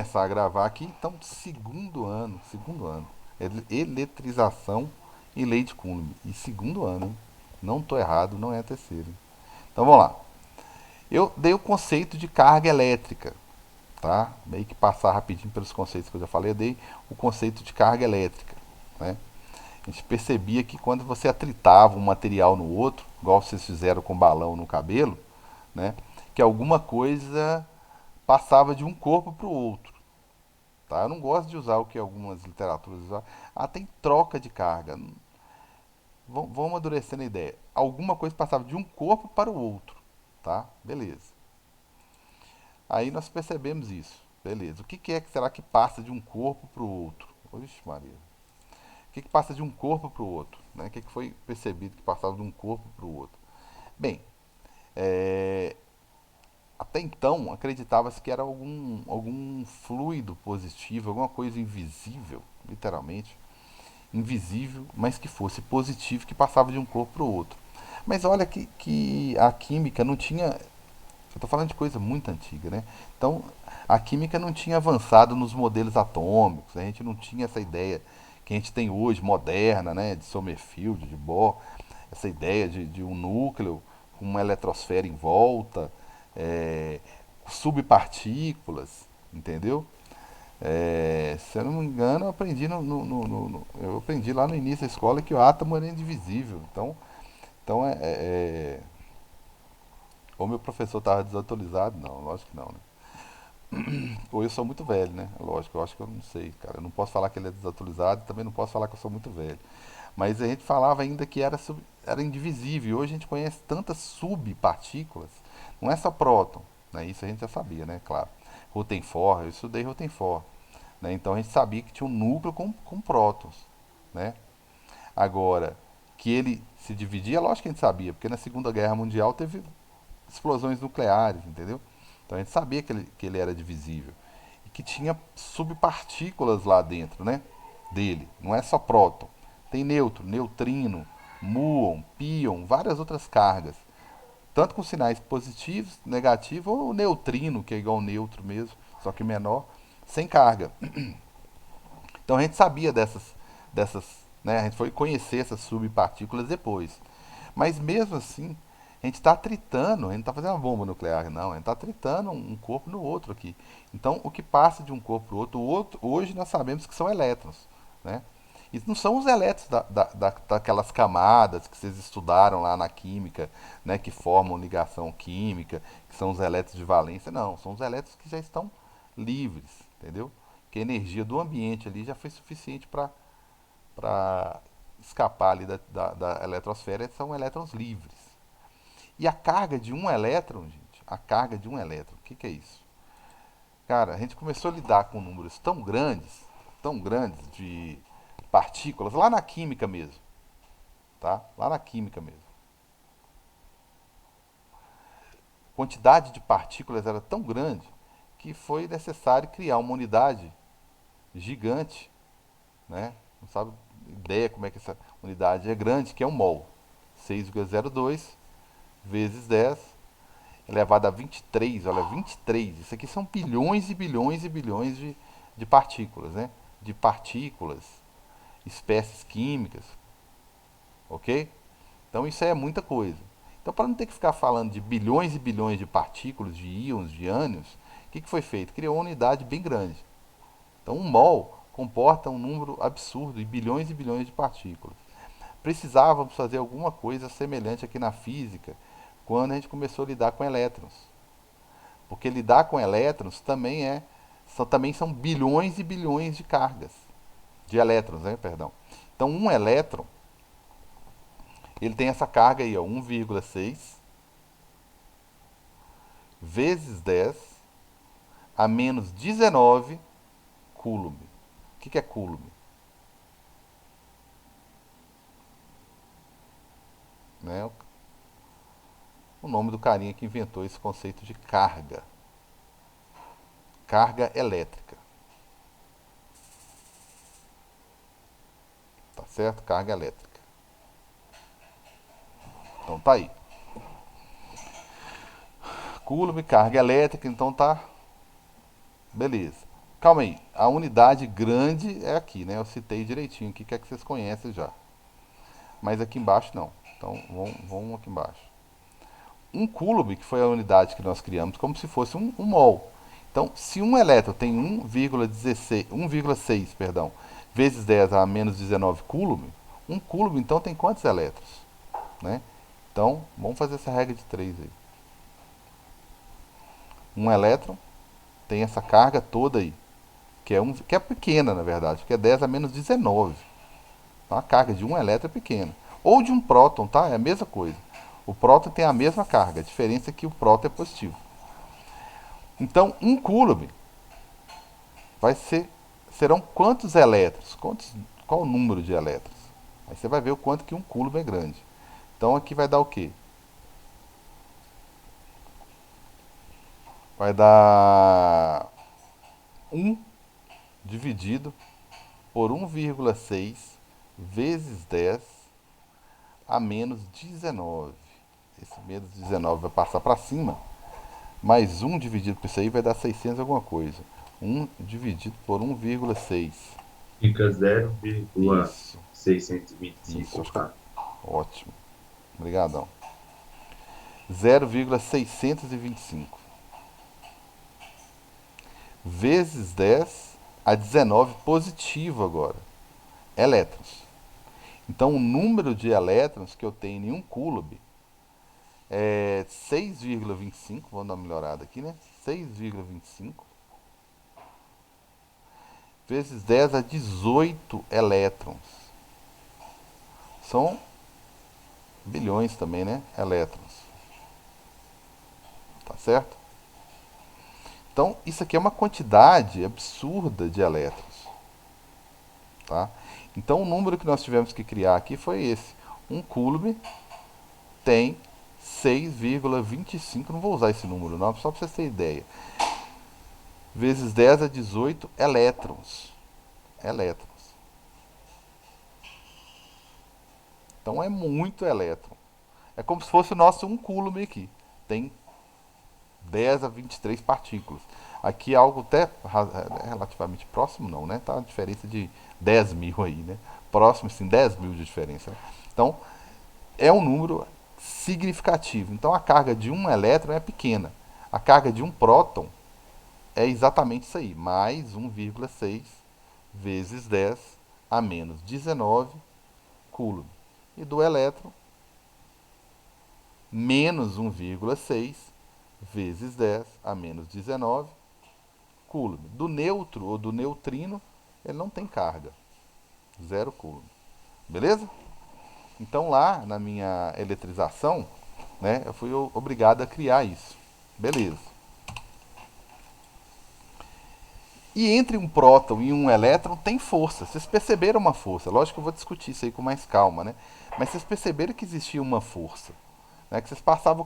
começar a gravar aqui. Então, segundo ano. Eletrização e lei de Coulomb. E segundo ano, hein? Não estou errado, não é terceiro. Então vamos lá. Eu dei o conceito de carga elétrica, tá? Meio que passar rapidinho pelos conceitos que eu já falei, eu dei o conceito de carga elétrica, né? A gente percebia que quando você atritava um material no outro, igual vocês fizeram com balão no cabelo, né? Que alguma coisa passava de um corpo para o outro, tá? Eu não gosto de usar o que algumas literaturas usam. Ah, tem troca de carga. Vamos amadurecendo a ideia. Alguma coisa passava de um corpo para o outro, tá? Beleza. Aí nós percebemos isso. Beleza. O que, que é que será que passa de um corpo para o outro? Oxe, Maria. O que, que passa de um corpo para o outro? Né? O que, que foi percebido que passava de um corpo para o outro? Bem, é, até então acreditava-se que era algum fluido positivo, alguma coisa invisível, literalmente, invisível, mas que fosse positivo, que passava de um corpo para o outro. Mas olha que a química não tinha. Eu estou falando de coisa muito antiga, né? Então, a química não tinha avançado nos modelos atômicos, a gente não tinha essa ideia que a gente tem hoje, moderna, né? De Sommerfeld, de Bohr, essa ideia de um núcleo com uma eletrosfera em volta, é, subpartículas, entendeu? Se eu não me engano, eu aprendi, eu aprendi lá no início da escola que o átomo era indivisível. Então ou meu professor estava desatualizado, não, lógico que não, né? Ou eu sou muito velho, né? Lógico, eu acho que eu não sei, cara. Eu não posso falar que ele é desatualizado, também não posso falar que eu sou muito velho. Mas a gente falava ainda que era indivisível. E hoje a gente conhece tantas subpartículas. Não é só próton, né? Isso a gente já sabia, né? Claro. Rutherford, eu estudei Rutherford. Né? Então a gente sabia que tinha um núcleo com prótons, né? Agora, que ele se dividia, lógico que a gente sabia, porque na Segunda Guerra Mundial teve explosões nucleares, entendeu? Então a gente sabia que ele era divisível. E que tinha subpartículas lá dentro, né? Dele. Não é só próton. Tem nêutron, neutrino, muon, pion, várias outras cargas. Tanto com sinais positivos, negativos, ou o neutrino, que é igual ao neutro mesmo, só que menor, sem carga. Então a gente sabia dessas, né? A gente foi conhecer essas subpartículas depois. Mas mesmo assim, a gente está tritando, a gente não está fazendo uma bomba nuclear, não. A gente está tritando um corpo no outro aqui. Então, o que passa de um corpo para o outro, hoje nós sabemos que são elétrons, né? E não são os elétrons daquelas camadas que vocês estudaram lá na química, né, que formam ligação química, que são os elétrons de valência. Não, são os elétrons que já estão livres, entendeu? Que a energia do ambiente ali já foi suficiente para escapar ali da eletrosfera, são elétrons livres. E a carga de um elétron, gente, a carga de um elétron, o que, que é isso? Cara, a gente começou a lidar com números tão grandes de partículas, lá na química mesmo, tá? Lá na química mesmo. A quantidade de partículas era tão grande que foi necessário criar uma unidade gigante, né? Não sabe ideia como é que essa unidade é grande, que é um mol. 6,02 vezes 10 elevado a 23, olha, 23. Isso aqui são bilhões e bilhões e bilhões de partículas, né? De partículas, espécies químicas, ok? Então isso aí é muita coisa. Então, para não ter que ficar falando de bilhões e bilhões de partículas, de íons, de ânions, o que, que foi feito? Criou uma unidade bem grande. Então, um mol comporta um número absurdo e bilhões de partículas. Precisávamos fazer alguma coisa semelhante aqui na física quando a gente começou a lidar com elétrons. Porque lidar com elétrons também são bilhões e bilhões de cargas. De elétrons, né? Perdão. Então, um elétron, ele tem essa carga aí, ó, 1,6 vezes 10 a menos 19 Coulomb. O que é Coulomb? Né? O nome do carinha que inventou esse conceito de carga. Carga elétrica. Tá certo? Carga elétrica. Então tá aí. Coulomb, carga elétrica, então tá. Beleza. Calma aí, a unidade grande é aqui, né? Eu citei direitinho aqui, que é que vocês conhecem já. Mas aqui embaixo não. Então vamos aqui embaixo. Um coulomb, que foi a unidade que nós criamos, como se fosse um mol. Então, se um elétron tem 1,6, perdão, vezes 10 a menos 19 coulomb, um coulomb então tem quantos elétrons? Né? Então, vamos fazer essa regra de 3 aí. Um elétron tem essa carga toda aí, que é pequena, na verdade, que é 10 a menos 19. Então, a carga de um elétron é pequena. Ou de um próton, tá? É a mesma coisa. O próton tem a mesma carga, a diferença é que o próton é positivo. Então, um coulomb serão quantos elétrons? Qual o número de elétrons? Aí você vai ver o quanto que um coulomb é grande. Então aqui vai dar o quê? Vai dar um dividido por 1,6 vezes 10 a menos 19. Esse menos 19 vai passar para cima, mais um dividido por isso aí vai dar 600 alguma coisa. Um dividido por 1,6. Fica Isso, 0,625 isso, acho que K. ótimo. Obrigadão. 0,625 vezes 10 a 19 positivo agora. Elétrons. Então o número de elétrons que eu tenho em um coulomb é 6,25. Vamos dar uma melhorada aqui, né? 6,25 vezes 10 a 18 elétrons. São bilhões também, né? Elétrons. Tá certo? Então, isso aqui é uma quantidade absurda de elétrons. Tá? Então, o número que nós tivemos que criar aqui foi esse. Um coulomb tem 6,25. Não vou usar esse número, não, só para vocês terem ideia. Vezes 10 a 18 elétrons. Elétrons. Então, é muito elétron. É como se fosse o nosso um coulomb aqui. Tem 10 a 23 partículas. Aqui é algo até relativamente próximo, não, né? Tá uma diferença de 10 mil aí, né? Próximo, sim, 10 mil de diferença. Né? Então, é um número significativo. Então, a carga de um elétron é pequena. A carga de um próton é exatamente isso aí, mais 1,6 vezes 10 a menos 19 coulomb. E do elétron, menos 1,6 vezes 10 a menos 19 coulomb. Do neutro ou do neutrino, ele não tem carga. Zero coulomb. Beleza? Então lá na minha eletrização, né, eu fui obrigado a criar isso. Beleza. E entre um próton e um elétron tem força. Vocês perceberam uma força? Lógico que eu vou discutir isso aí com mais calma, né? Mas vocês perceberam que existia uma força. Né? Que vocês passavam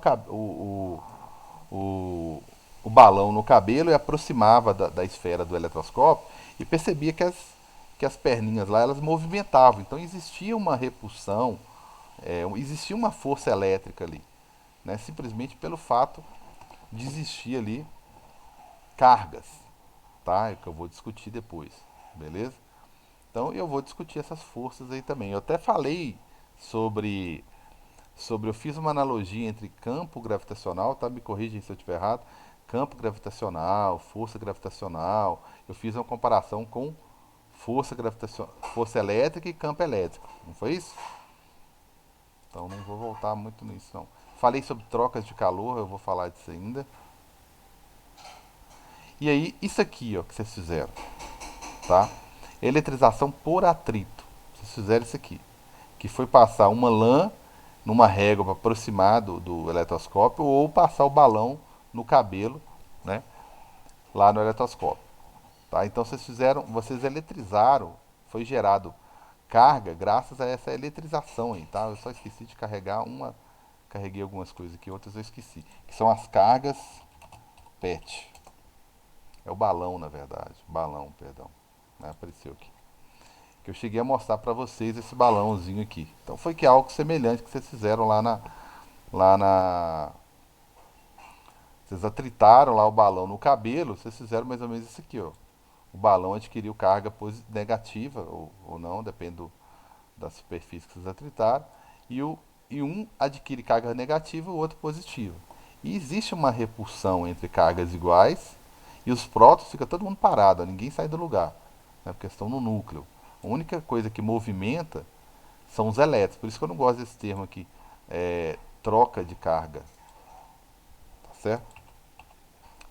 o, o balão no cabelo e aproximava da esfera do eletroscópio e percebia que as perninhas lá elas movimentavam. Então existia uma repulsão, existia uma força elétrica ali. Né? Simplesmente pelo fato de existir ali cargas. Tá? É que eu vou discutir depois. Beleza? Então eu vou discutir essas forças aí também. Eu até falei sobre eu fiz uma analogia entre campo gravitacional, tá? Me corrigem se eu estiver errado. Campo gravitacional, força gravitacional. Eu fiz uma comparação com força elétrica e campo elétrico. Não foi isso? Então não vou voltar muito nisso não. Falei sobre trocas de calor, eu vou falar disso ainda. E aí, isso aqui, ó, que vocês fizeram, tá? Eletrização por atrito. Vocês fizeram isso aqui, que foi passar uma lã numa régua para aproximar do eletroscópio ou passar o balão no cabelo, né, lá no eletroscópio. Tá? Então vocês eletrizaram, foi gerado carga graças a essa eletrização aí, tá? Eu só esqueci de carreguei algumas coisas aqui, outras eu esqueci, que são as cargas PET. É o balão, na verdade, balão, perdão, né? Apareceu aqui. Que eu cheguei a mostrar para vocês esse balãozinho aqui. Então foi que algo semelhante que vocês fizeram lá na vocês atritaram lá o balão no cabelo, vocês fizeram mais ou menos isso aqui, ó. o balão adquiriu carga negativa ou não, depende da superfície que vocês atritaram, e, e um adquire carga negativa e o outro positiva. E existe uma repulsão entre cargas iguais e os prótons fica todo mundo parado, ó, ninguém sai do lugar, né, porque estão no núcleo. A única coisa que movimenta são os elétrons, por isso que eu não gosto desse termo aqui, troca de carga, tá certo?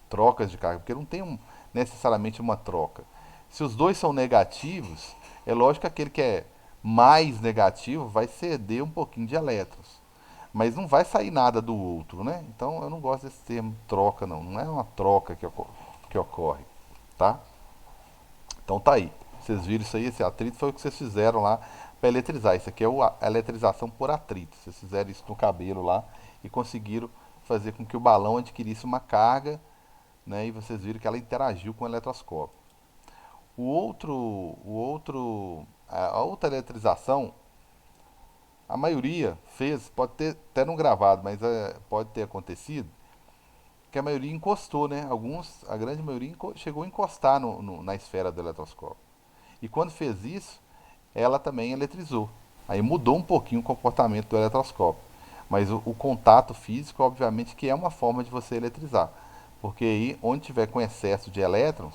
Trocas de carga, porque não tem necessariamente uma troca. Se os dois são negativos, é lógico que aquele que é mais negativo vai ceder um pouquinho de elétrons. Mas não vai sair nada do outro, né? Então eu não gosto desse termo troca, não. Não é uma troca que ocorre, tá? Então tá aí. Vocês viram isso aí, esse atrito foi o que vocês fizeram lá para eletrizar. Isso aqui é a eletrização por atrito. Vocês fizeram isso no cabelo lá e conseguiram fazer com que o balão adquirisse uma carga, né? E vocês viram que ela interagiu com o eletroscópio. A outra eletrização, a maioria fez, pode ter até não gravado, mas pode ter acontecido, que a maioria encostou, né? A grande maioria chegou a encostar na esfera do eletroscópio. E quando fez isso, ela também eletrizou. Aí mudou um pouquinho o comportamento do eletroscópio. Mas o contato físico, obviamente, que é uma forma de você eletrizar. Porque aí, onde tiver com excesso de elétrons,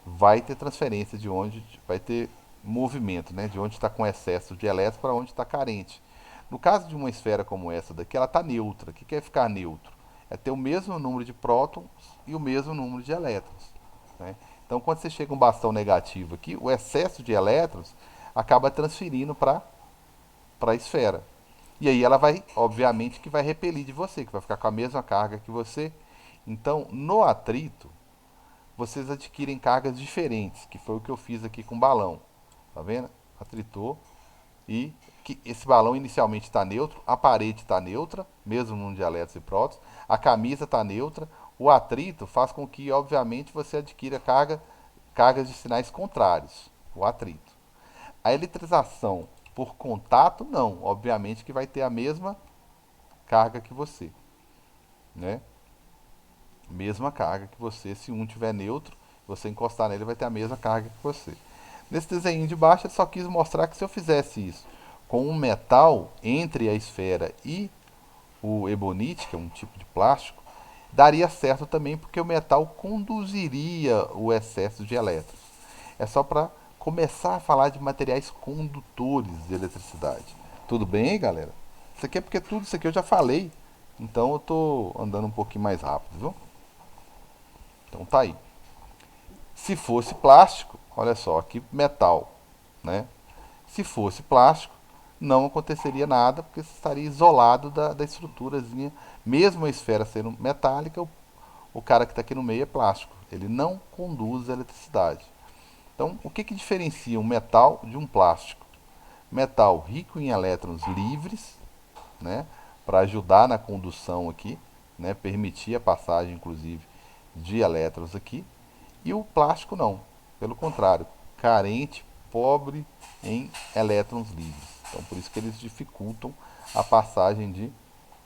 vai ter transferência de onde vai ter movimento, né? De onde está com excesso de elétrons para onde está carente. No caso de uma esfera como essa daqui, ela está neutra. O que é ficar neutro? É ter o mesmo número de prótons e o mesmo número de elétrons, né? Então, quando você chega a um bastão negativo aqui, o excesso de elétrons acaba transferindo para a esfera. E aí ela vai, obviamente, que vai repelir de você, que vai ficar com a mesma carga que você. Então, no atrito, vocês adquirem cargas diferentes, que foi o que eu fiz aqui com o balão. Tá vendo? Atritou e que esse balão inicialmente está neutro, a parede está neutra, mesmo num de elétrons e prótons, a camisa está neutra, o atrito faz com que, obviamente, você adquira cargas de sinais contrários, o atrito. A eletrização por contato, não, obviamente que vai ter a mesma carga que você, né? Mesma carga que você, se um tiver neutro, você encostar nele vai ter a mesma carga que você. Nesse desenho de baixo, ele só quis mostrar que se eu fizesse isso com um metal entre a esfera e o ebonite, que é um tipo de plástico, daria certo também porque o metal conduziria o excesso de elétrons. É só para começar a falar de materiais condutores de eletricidade. Tudo bem, galera? Isso aqui é porque tudo isso aqui eu já falei, então eu estou andando um pouquinho mais rápido, viu? Então tá aí. Se fosse plástico, olha só, aqui metal, né? Se fosse plástico, não aconteceria nada, porque você estaria isolado da estruturazinha. Mesmo a esfera sendo metálica, o cara que está aqui no meio é plástico. Ele não conduz eletricidade. Então, o que diferencia um metal de um plástico? Metal rico em elétrons livres, né, para ajudar na condução aqui, né, permitir a passagem, inclusive, de elétrons aqui. E o plástico não, pelo contrário, carente, pobre em elétrons livres. Então, por isso que eles dificultam a passagem de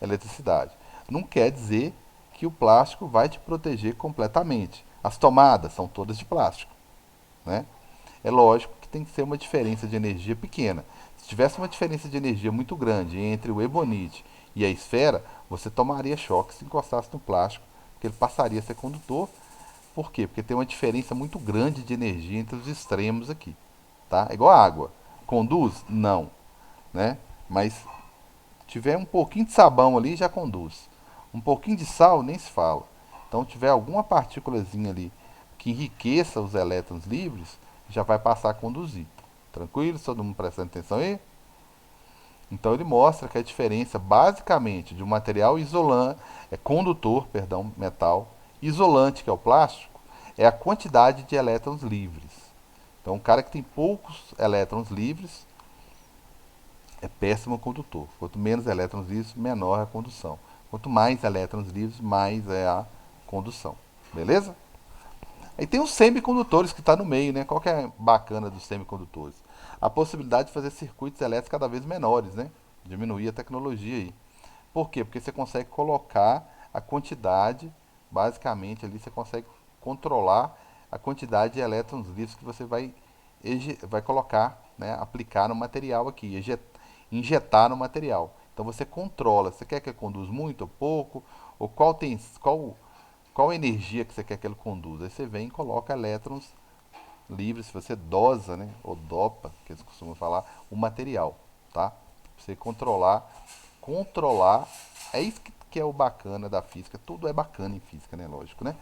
eletricidade. Não quer dizer que o plástico vai te proteger completamente. As tomadas são todas de plástico, né? É lógico que tem que ser uma diferença de energia pequena. Se tivesse uma diferença de energia muito grande entre o ebonite e a esfera, você tomaria choque se encostasse no plástico, porque ele passaria a ser condutor. Por quê? Porque tem uma diferença muito grande de energia entre os extremos aqui, tá? É igual a água. Conduz? Não, né? Mas tiver um pouquinho de sabão ali, já conduz. Um pouquinho de sal, nem se fala. Então, tiver alguma partículazinha ali que enriqueça os elétrons livres, já vai passar a conduzir. Tranquilo? Todo mundo prestando atenção aí? Então, ele mostra que a diferença, basicamente, de um material isolante, condutor, perdão, metal, isolante, que é o plástico, é a quantidade de elétrons livres. Então, um cara que tem poucos elétrons livres é péssimo condutor. Quanto menos elétrons livres, menor é a condução. Quanto mais elétrons livres, mais é a condução. Beleza? Aí tem os semicondutores que está no meio, né? Qual que é a bacana dos semicondutores? A possibilidade de fazer circuitos elétricos cada vez menores, né? Diminuir a tecnologia aí. Por quê? Porque você consegue colocar a quantidade, basicamente ali você consegue controlar a quantidade de elétrons livres que você vai colocar, né, aplicar no material aqui, injetar no material. Então você controla, você quer que ele conduza muito ou pouco, ou qual energia que você quer que ele conduza. Aí você vem e coloca elétrons livres, se você dosa, né, ou dopa, que eles costumam falar, o material, tá? Pra você controlar, é isso que é o bacana da física, tudo é bacana em física, né, lógico, né?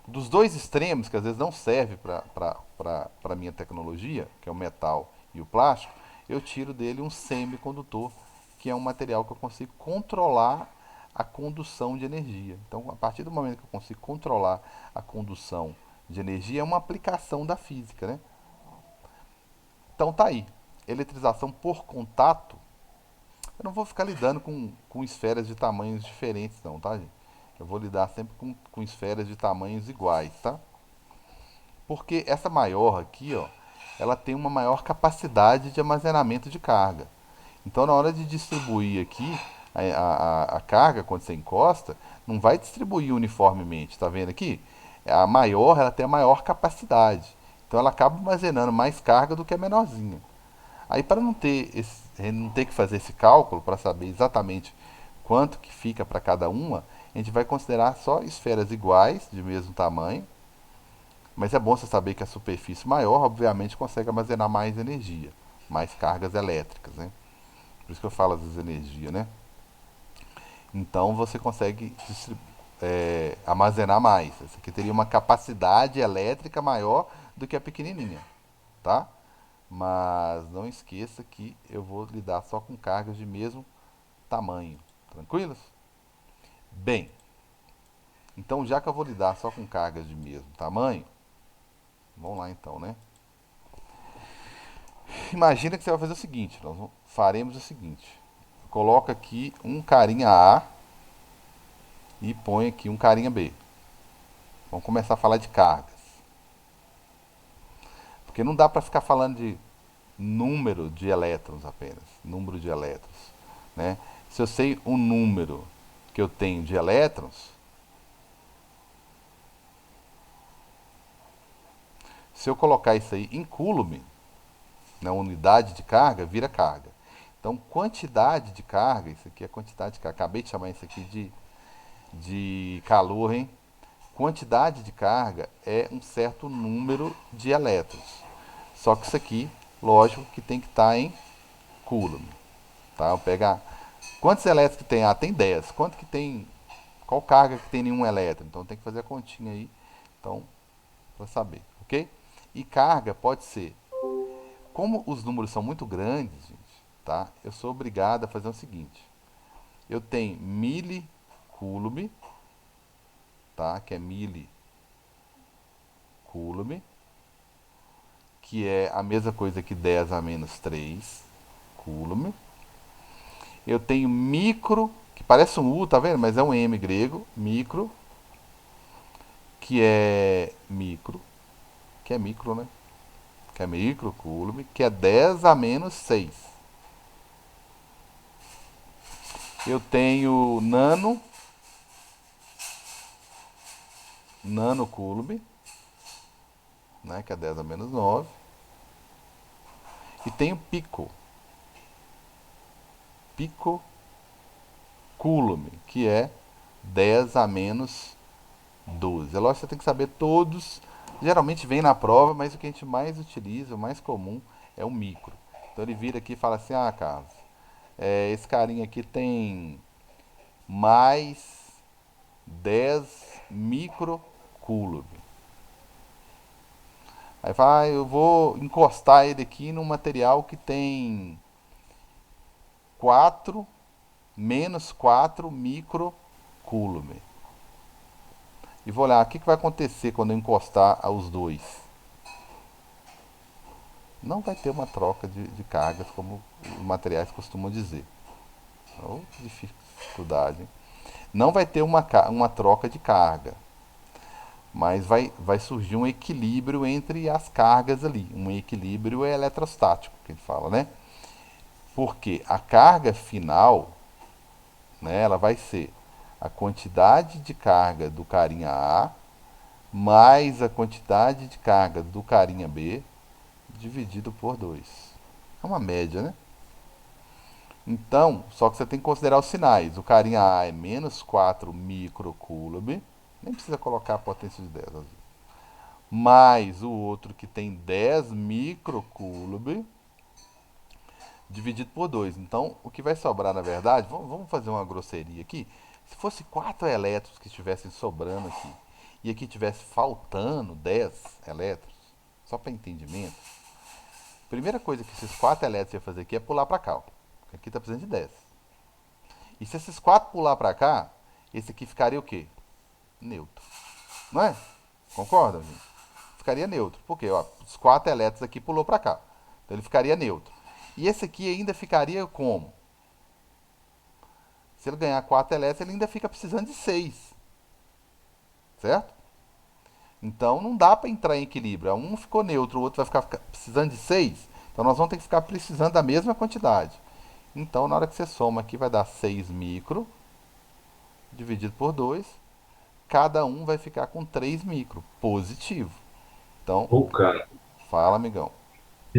Dos dois extremos, que às vezes não serve para a minha tecnologia, que é o metal e o plástico, eu tiro dele um semicondutor, que é um material que eu consigo controlar a condução de energia. Então, a partir do momento que eu consigo controlar a condução de energia, é uma aplicação da física, né? Então tá aí. Eletrização por contato. Eu não vou ficar lidando com esferas de tamanhos diferentes, não, tá, gente? Eu vou lidar sempre com esferas de tamanhos iguais, tá? Porque essa maior aqui, ó, ela tem uma maior capacidade de armazenamento de carga. Então, na hora de distribuir aqui a carga, quando você encosta, não vai distribuir uniformemente, tá vendo aqui? A maior, ela tem a maior capacidade. Então, ela acaba armazenando mais carga do que a menorzinha. Aí, para não ter que fazer esse cálculo, para saber exatamente quanto que fica para cada uma, a gente vai considerar só esferas iguais, de mesmo tamanho, mas é bom você saber que a superfície maior, obviamente, consegue armazenar mais energia, mais cargas elétricas, né? Por isso que eu falo às vezes energia, né? Então você consegue armazenar mais. Essa aqui teria uma capacidade elétrica maior do que a pequenininha, tá? Mas não esqueça que eu vou lidar só com cargas de mesmo tamanho. Tranquilos? Bem, então já que eu vou lidar só com cargas de mesmo tamanho, vamos lá então, né? Imagina que você vai fazer o seguinte, faremos o seguinte. Coloca aqui um carinha A e põe aqui um carinha B. Vamos começar a falar de cargas. Porque não dá para ficar falando de número de elétrons apenas, número de elétrons, né? Se eu sei o número que eu tenho de elétrons, se eu colocar isso aí em coulomb, na unidade de carga, vira carga. Então, quantidade de carga, isso aqui é quantidade de carga. Acabei de chamar isso aqui de calor, hein? Quantidade de carga é um certo número de elétrons. Só que isso aqui, lógico, que tem que estar em coulomb. Tá? Eu pegar quantos elétrons que tem? Ah, tem 10. Quanto que tem? Qual carga que tem em um elétron? Então tem que fazer a continha aí. Então, para saber, ok? E carga pode ser, como os números são muito grandes, gente, tá? Eu sou obrigado a fazer o seguinte. Eu tenho milicoulomb, tá? Que é milicoulomb, que é a mesma coisa que 10 a menos 3 coulomb. Eu tenho micro, que parece um U, tá vendo? Mas é um M grego, micro, que é micro, né? Que é micro coulomb, que é 10 a menos 6. Eu tenho nano coulomb, né? Que é 10 a menos 9. E tenho pico coulomb, que é 10 a menos 12. É lógico que você tem que saber todos. Geralmente vem na prova, mas o que a gente mais utiliza, o mais comum, é o micro. Então ele vira aqui e fala assim: ah, Carlos, esse carinha aqui tem mais 10 microcoulomb. Aí fala, ah, eu vou encostar ele aqui num material que tem 4 menos 4 microcoulomb. E vou olhar, o que vai acontecer quando eu encostar aos dois? Não vai ter uma troca de cargas, como os materiais costumam dizer. Oh, dificuldade. Hein? Não vai ter uma troca de carga, mas vai surgir um equilíbrio entre as cargas ali. Um equilíbrio eletrostático, que ele fala, né? Porque a carga final, né, ela vai ser a quantidade de carga do carinha A mais a quantidade de carga do carinha B dividido por 2. É uma média, né? Então, só que você tem que considerar os sinais. O carinha A é menos 4 microcoulomb, nem precisa colocar a potência de 10, mais o outro que tem 10 microcoulomb dividido por 2. Então, o que vai sobrar, na verdade, vamos fazer uma grosseria aqui. Se fosse 4 elétrons que estivessem sobrando aqui, e aqui tivesse faltando 10 elétrons, só para entendimento, a primeira coisa que esses 4 elétrons iam fazer aqui é pular para cá, ó, porque aqui está precisando de 10. E se esses 4 pular para cá, esse aqui ficaria o quê? Neutro. Não é? Concordam, gente? Ficaria neutro. Por quê? Ó, os 4 elétrons aqui pulou para cá. Então ele ficaria neutro. E esse aqui ainda ficaria como? Se ele ganhar 4 elétrons, ele ainda fica precisando de 6. Certo? Então não dá para entrar em equilíbrio. Um ficou neutro, o outro vai ficar precisando de 6. Então nós vamos ter que ficar precisando da mesma quantidade. Então na hora que você soma aqui vai dar 6 micro dividido por 2. Cada um vai ficar com 3 micro. Positivo. Então, Ô, cara, fala, amigão.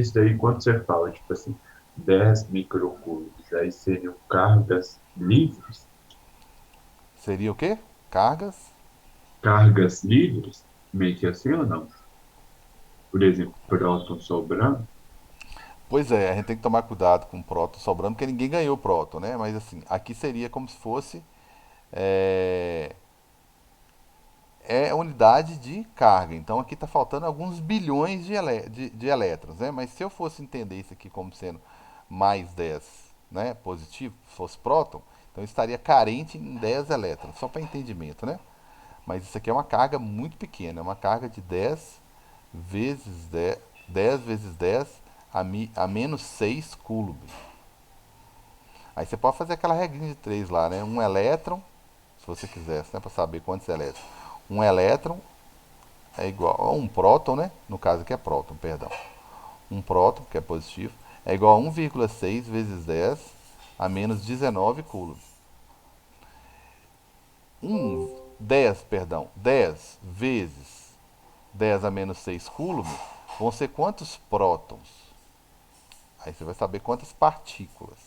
isso daí quando você fala, tipo assim, 10 microcoulombs, aí seriam cargas livres? Seria o quê? Cargas? Cargas livres? Meio que assim ou não? Por exemplo, próton sobrando? Pois é, a gente tem que tomar cuidado com o próton sobrando, porque ninguém ganhou o próton, né? Mas assim, aqui seria como se fosse é, é unidade de carga. Então aqui está faltando alguns bilhões de elétrons, né? Mas se eu fosse entender isso aqui como sendo mais 10, né, positivo, fosse próton, então eu estaria carente em 10 elétrons, só para entendimento, né? Mas isso aqui é uma carga muito pequena, é uma carga de 10 vezes 10, 10 vezes 10 a menos 6 coulomb. Aí você pode fazer aquela regrinha de 3 lá, né? Um elétron, se você quisesse, né, para saber quantos elétrons. Um elétron é igual a um próton, né? No caso aqui é próton, perdão. Um próton, que é positivo, é igual a 1,6 vezes 10 a menos 19 coulombs. 10, perdão, 10 vezes 10 a menos 6 coulombs vão ser quantos prótons? Aí você vai saber quantas partículas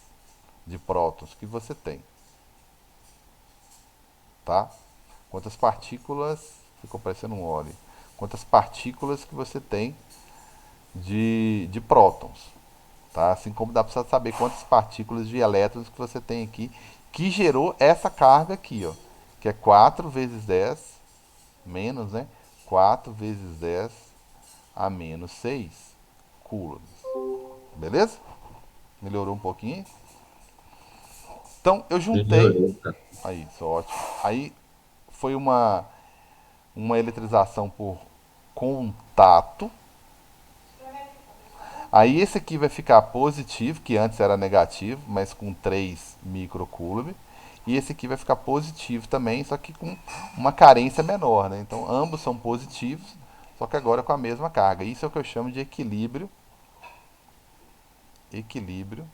de prótons que você tem, tá? Quantas partículas, ficou parecendo um óleo, quantas partículas que você tem de prótons, tá? Assim como dá para saber quantas partículas de elétrons que você tem aqui, que gerou essa carga aqui, ó, que é 4 vezes 10 menos, né? 4 vezes 10 a menos 6 coulombs. Beleza? Melhorou um pouquinho? Então eu juntei. Melhorou, cara. Aí, isso, ótimo. Aí foi uma eletrização por contato. Aí esse aqui vai ficar positivo, que antes era negativo, mas com 3 microcoulomb. E esse aqui vai ficar positivo também, só que com uma carência menor, né? Então ambos são positivos, só que agora com a mesma carga. Isso é o que eu chamo de equilíbrio. Equilíbrio.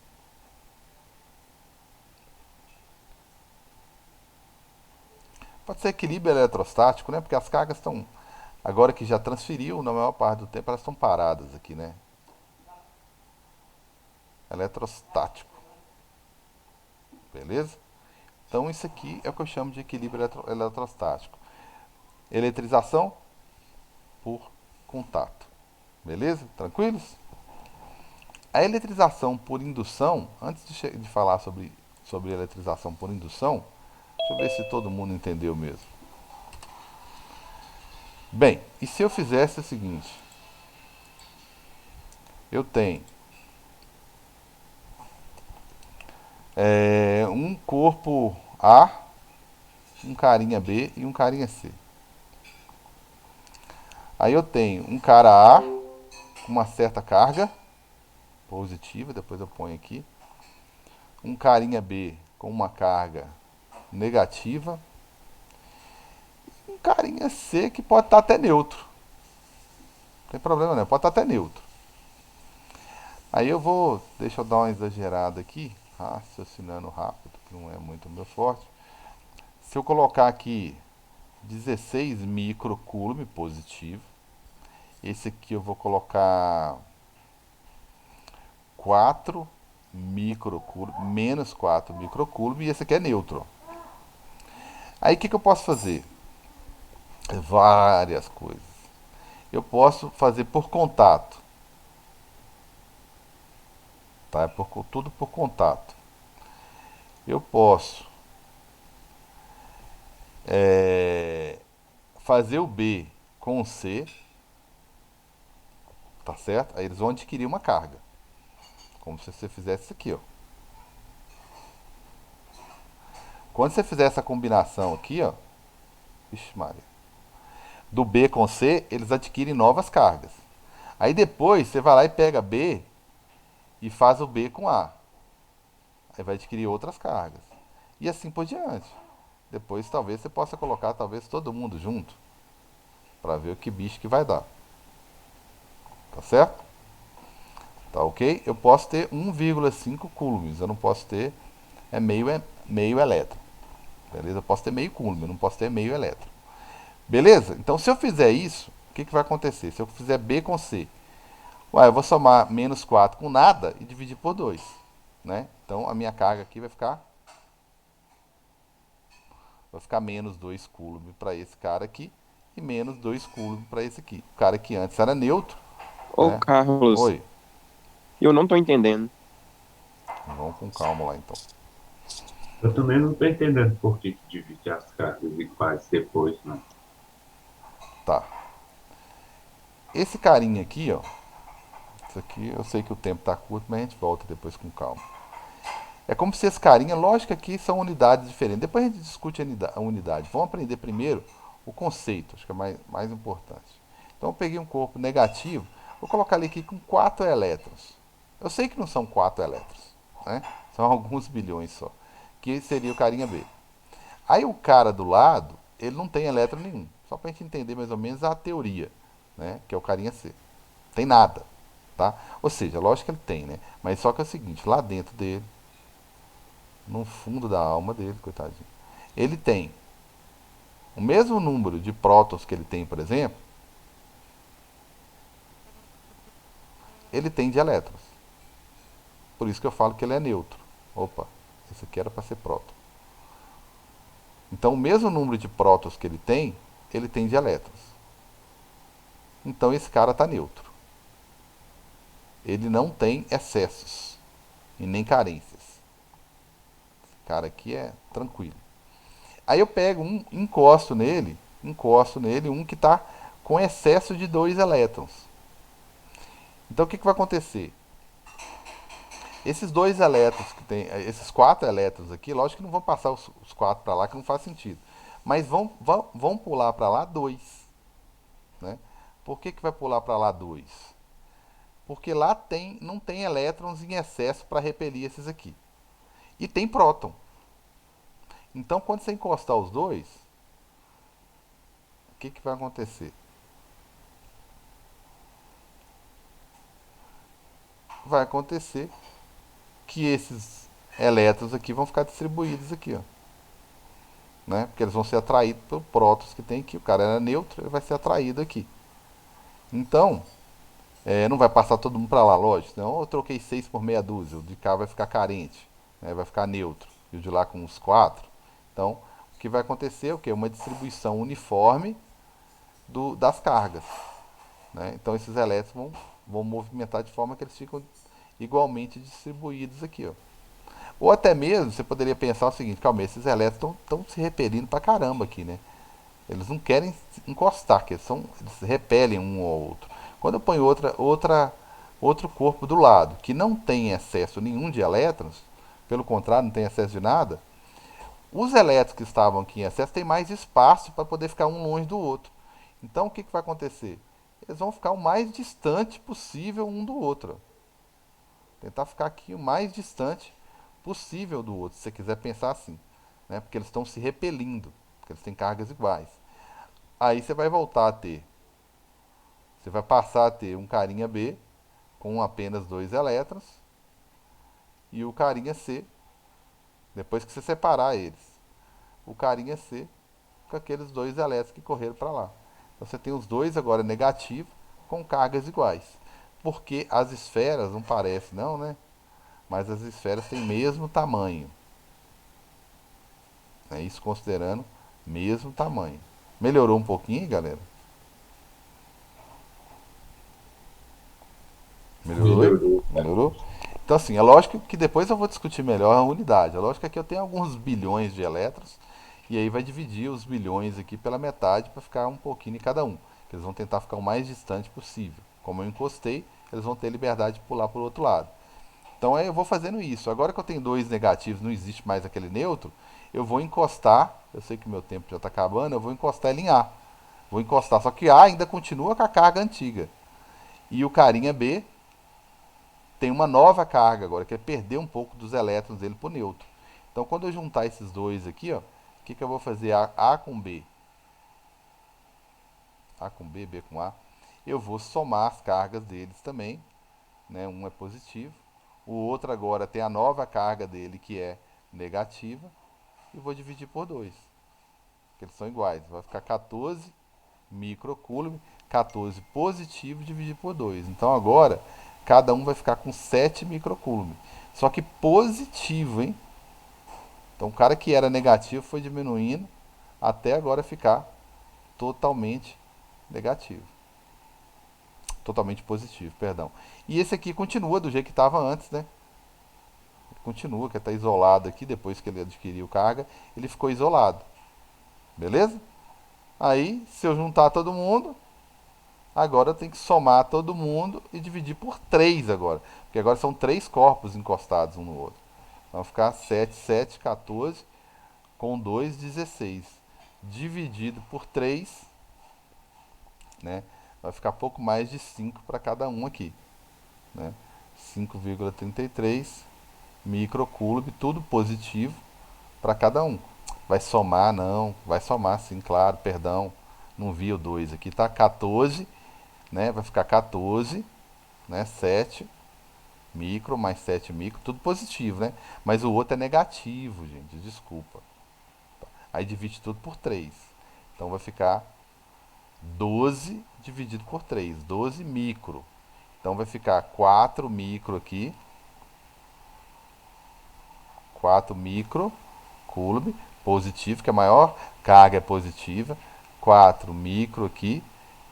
Pode ser equilíbrio eletrostático, né? Porque as cargas estão. Agora que já transferiu, na maior parte do tempo elas estão paradas aqui, né? Eletrostático. Beleza? Então isso aqui é o que eu chamo de equilíbrio eletrostático. Eletrização por contato. Beleza? Tranquilos? A eletrização por indução, antes de falar sobre eletrização por indução, deixa eu ver se todo mundo entendeu mesmo. Bem, e se eu fizesse o seguinte? Eu tenho um corpo A, um carinha B e um carinha C. Aí eu tenho um cara A com uma certa carga positiva, depois eu ponho aqui. Um carinha B com uma carga negativa. Um carinha C que pode estar até neutro. Não tem problema não, pode estar até neutro. Aí eu vou, deixa eu dar uma exagerada aqui, raciocinando rápido, que não é muito meu forte. Se eu colocar aqui 16 microcoulomb positivo. Esse aqui eu vou colocar 4 microcoulomb, menos 4 microcoulomb, e esse aqui é neutro. Aí o que eu posso fazer? Várias coisas. Eu posso fazer por contato, tá? Tudo por contato. Eu posso é, fazer o B com o C, tá certo? Aí eles vão adquirir uma carga, como se você fizesse isso aqui, ó. Quando você fizer essa combinação aqui, ó, ixi, Maria, do B com C, eles adquirem novas cargas. Aí depois você vai lá e pega B e faz o B com A. Aí vai adquirir outras cargas. E assim por diante. Depois talvez você possa colocar talvez todo mundo junto para ver o que bicho que vai dar. Tá certo? Tá ok? Eu posso ter 1,5 coulombs, eu não posso ter meio elétron. Beleza? Eu posso ter meio coulomb, eu não posso ter meio elétron. Beleza? Então se eu fizer isso, o que vai acontecer? Se eu fizer B com C, ué, eu vou somar menos 4 com nada e dividir por 2. Né? Então a minha carga aqui vai ficar menos 2 coulomb para esse cara aqui e menos 2 coulomb para esse aqui. O cara que antes era neutro, Ô, né? Carlos, Oi, eu não tô entendendo. vamos com calma lá então. Eu também não estou entendendo por que que divide as cargas iguais depois, não. Tá. Esse carinha aqui, ó. Isso aqui eu sei que o tempo tá curto, mas a gente volta depois com calma. É como se esse carinha, lógico que aqui são unidades diferentes. Depois a gente discute a unidade. Vamos aprender primeiro o conceito, acho que é mais importante. Então eu peguei um corpo negativo, vou colocar ele aqui com 4 elétrons. Eu sei que não são 4 elétrons, né? São alguns bilhões só. Que seria o carinha B. Aí o cara do lado, ele não tem elétron nenhum. Só para a gente entender mais ou menos a teoria, né? Que é o carinha C. Tem nada, tá? Ou seja, lógico que ele tem, né? Mas só que é o seguinte, lá dentro dele, no fundo da alma dele, coitadinho, ele tem o mesmo número de prótons que ele tem, por exemplo, ele tem de elétrons. Por isso que eu falo que ele é neutro. Opa, esse aqui era para ser próton. Então, o mesmo número de prótons que ele tem de elétrons. Então, esse cara está neutro. Ele não tem excessos e nem carências. Esse cara aqui é tranquilo. Aí eu pego encosto nele um que está com excesso de 2 elétrons. Então, o que vai acontecer? Esses 2 elétrons que tem, esses 4 elétrons aqui, lógico que não vão passar os 4 para lá, que não faz sentido. Mas vão pular para lá 2. Né? Por que vai pular para lá 2? Porque lá não tem elétrons em excesso para repelir esses aqui. E tem próton. Então, quando você encostar os dois, o que vai acontecer? Vai acontecer que esses elétrons aqui vão ficar distribuídos aqui, ó. Né? Porque eles vão ser atraídos por prótons que tem aqui. O cara era neutro, ele vai ser atraído aqui. Então, não vai passar todo mundo para lá, lógico. Então, eu troquei 6 por meia dúzia. O de cá vai ficar carente, né? Vai ficar neutro. E o de lá com uns 4. Então, o que vai acontecer é o quê? Uma distribuição uniforme das cargas. Né? Então, esses elétrons vão movimentar de forma que eles ficam igualmente distribuídos aqui. Ó. Ou até mesmo, você poderia pensar o seguinte, calma, esses elétrons estão se repelindo pra caramba aqui, né? Eles não querem encostar, que eles repelem um ao outro. Quando eu ponho outro corpo do lado, que não tem excesso nenhum de elétrons, pelo contrário, não tem excesso de nada, os elétrons que estavam aqui em excesso têm mais espaço para poder ficar um longe do outro. Então, o que vai acontecer? Eles vão ficar o mais distante possível um do outro. Tentar ficar aqui o mais distante possível do outro, se você quiser pensar assim. Né? Porque eles estão se repelindo, porque eles têm cargas iguais. Aí você vai voltar a ter, você vai passar a ter um carinha B com apenas 2 elétrons e o carinha C, depois que você separar eles. O carinha C, com aqueles dois elétrons que correram para lá. Então você tem os dois agora negativos com cargas iguais. Porque as esferas, não parece não, né? Mas as esferas têm mesmo tamanho. É isso considerando mesmo tamanho. Melhorou um pouquinho, galera? Melhorou aí? Melhorou. Melhorou? Então, assim, é lógico que depois eu vou discutir melhor a unidade. É lógico que aqui eu tenho alguns bilhões de elétrons. E aí vai dividir os bilhões aqui pela metade para ficar um pouquinho em cada um. Eles vão tentar ficar o mais distante possível. Como eu encostei, eles vão ter liberdade de pular para o outro lado. Então aí eu vou fazendo isso. Agora que eu tenho dois negativos, não existe mais aquele neutro, eu vou encostar. Eu sei que meu tempo já está acabando, eu vou encostar ele em A. Vou encostar, só que A ainda continua com a carga antiga. E o carinha B tem uma nova carga agora, que é perder um pouco dos elétrons dele para o neutro. Então quando eu juntar esses dois aqui, ó, o que eu vou fazer? A com B. A com B, B com A. Eu vou somar as cargas deles também. Né? Um é positivo. O outro agora tem a nova carga dele, que é negativa. E vou dividir por 2. Porque eles são iguais. Vai ficar 14 microcoulomb. 14 positivo dividido por 2. Então agora, cada um vai ficar com 7 microcoulomb. Só que positivo, hein? Então o cara que era negativo foi diminuindo até agora ficar totalmente negativo. Totalmente positivo, perdão. E esse aqui continua do jeito que estava antes, né? Continua, que está isolado aqui, depois que ele adquiriu carga, ele ficou isolado. Beleza? Aí, se eu juntar todo mundo, agora eu tenho que somar todo mundo e dividir por 3 agora. Porque agora são 3 corpos encostados um no outro. Então vai ficar 7, 7, 14, com 2, 16. Dividido por 3, né? Vai ficar pouco mais de 5 para cada um aqui. Né? 5,33 microcoulomb, tudo positivo para cada um. Vai somar, não. Vai somar sim, claro, perdão. Não vi o 2 aqui, tá? 14, né? Vai ficar 14, né? 7 micro mais 7 micro, tudo positivo, né? Mas o outro é negativo, gente, desculpa. Aí divide tudo por 3. Então vai ficar 12 dividido por 3, 12 micro. Então vai ficar 4 micro aqui, 4 micro coulomb positivo, que é maior carga é positiva, 4 micro aqui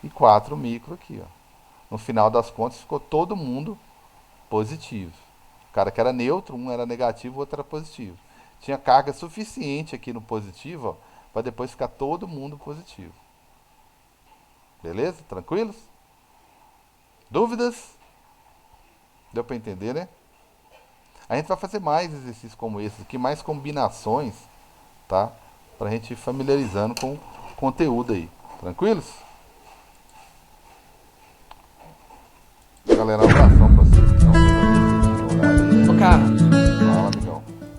e 4 micro aqui, ó. No final das contas ficou todo mundo positivo. O cara que era neutro, um era negativo, o outro era positivo. Tinha carga suficiente aqui no positivo, para depois ficar todo mundo positivo. Beleza? Tranquilos? Dúvidas? Deu para entender, né? A gente vai fazer mais exercícios como esse aqui, mais combinações, tá? Pra gente ir familiarizando com o conteúdo aí. Tranquilos? Galera, um abração.